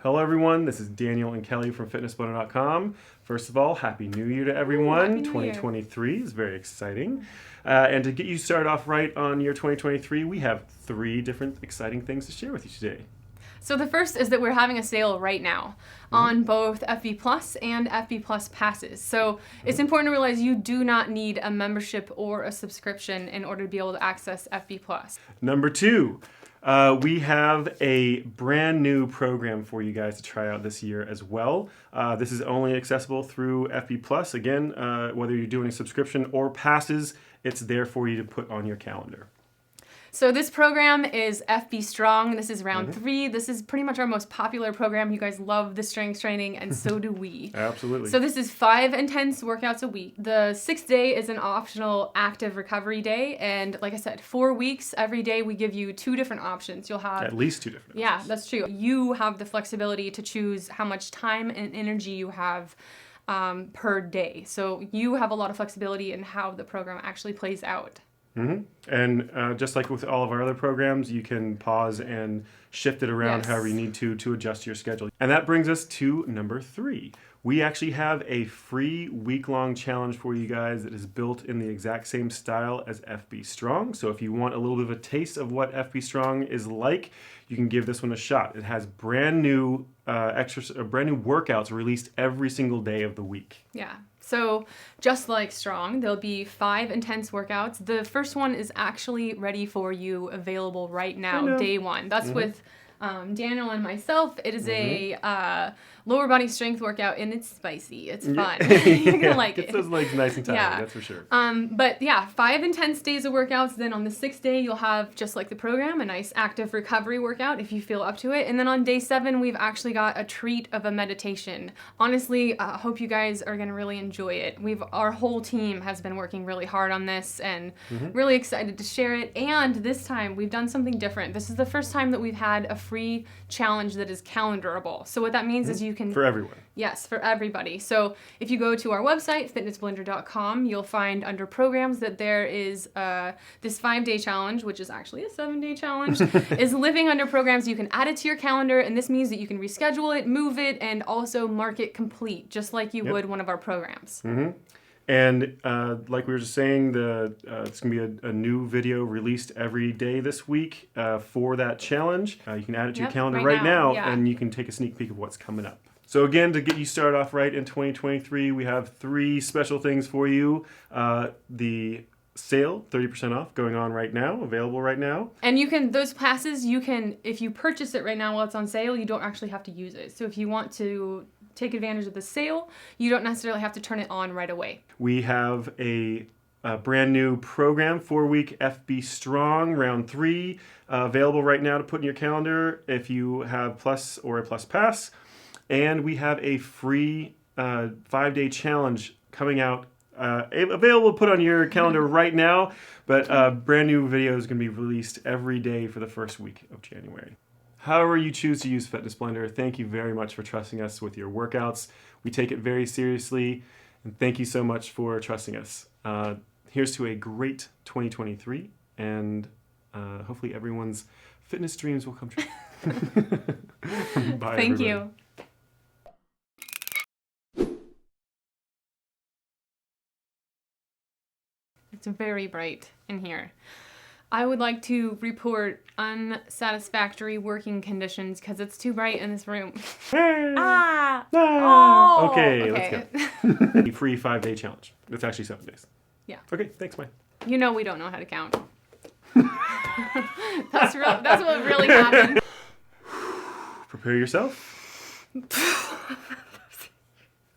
Hello everyone, this is Daniel and Kelly from fitnessblender.com. First of all, Happy New Year to everyone. 2023 is very exciting. And to get you started off right on year 2023, we have 3 different exciting things to share with you today. So the first is that we're having a sale right now on both FB Plus and FB Plus passes. So it's important to realize you do not need a membership or a subscription in order to be able to access FB Plus. Number 2, we have a brand new program for you guys to try out this year as well. This is only accessible through FB Plus. Again, whether you're doing a subscription or passes, it's there for you to put on your calendar. So this program is FB Strong. This is round 3. This is pretty much our most popular program. You guys love the strength training, and so do we. Absolutely. So this is 5 intense workouts a week. The 6th day is an optional active recovery day. And like I said, 4 weeks, every day we give you 2 different options. You'll have... At least 2 different options. Yeah, that's true. You have the flexibility to choose how much time and energy you have per day. So you have a lot of flexibility in how the program actually plays out. And just like with all of our other programs, you can pause and shift it around however you need to adjust your schedule. And that brings us to number 3. We actually have a free week-long challenge for you guys that is built in the exact same style as FB Strong. So if you want a little bit of a taste of what FB Strong is like, you can give this one a shot. It has brand new brand new workouts released every single day of the week. Yeah. So just like Strong, there'll be 5 intense workouts. The first one is actually ready for you, available right now, day 1. That's with Daniel and myself. It is a lower body strength workout, and it's spicy. It's fun. You're gonna like it. Gets those legs nice and tight, that's for sure. But yeah, 5 intense days of workouts. Then on the 6th day, you'll have, just like the program, a nice active recovery workout if you feel up to it. And then on day 7, we've actually got a treat of a meditation. Honestly, I hope you guys are gonna really enjoy it. Our whole team has been working really hard on this and really excited to share it. And this time, we've done something different. This is the first time that we've had a free challenge that is calendarable. So what that means is you can... For everyone. Yes, for everybody. So if you go to our website, fitnessblender.com, you'll find under programs that there is this 5-day challenge, which is actually a 7-day challenge, is living under programs. You can add it to your calendar, and this means that you can reschedule it, move it, and also mark it complete, just like you would one of our programs. And like we were just saying, it's going to be a new video released every day this week for that challenge. You can add it to your calendar right now, and you can take a sneak peek of what's coming up. So again, to get you started off right in 2023, we have 3 special things for you. The sale, 30% off, going on right now, available right now. And those passes, if you purchase it right now while it's on sale, you don't actually have to use it. So if you want to take advantage of the sale, you don't necessarily have to turn it on right away. We have a brand new program, 4-week FB Strong, round 3, available right now to put in your calendar if you have Plus or a Plus Pass. And we have a free 5-day challenge coming out, available to put on your calendar right now, but brand new video is going to be released every day for the first week of January. However you choose to use Fitness Blender, thank you very much for trusting us with your workouts. We take it very seriously, and thank you so much for trusting us. Here's to a great 2023, and hopefully everyone's fitness dreams will come true. Bye, Thank everybody. you. It's very bright in here. I would like to report unsatisfactory working conditions because it's too bright in this room. Okay, let's go. Free 5-day challenge. It's actually 7 days. Yeah. Okay, thanks, bye. You know we don't know how to count. That's what really happened. Prepare yourself.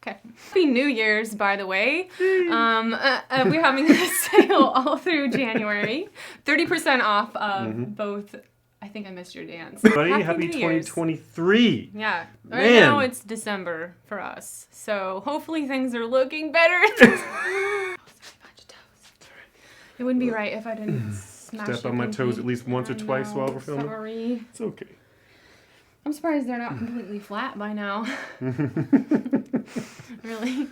Okay. Happy New Year's, by the way. We're having a sale all through January. 30% off of both. I think I missed your dance. Buddy, happy 2023. Yeah. Man. Right now it's December for us. So hopefully things are looking better. It wouldn't be right if I didn't smash Step on my toes at least once or twice while we're filming. Sorry. It's okay. I'm surprised they're not completely flat by now. Really?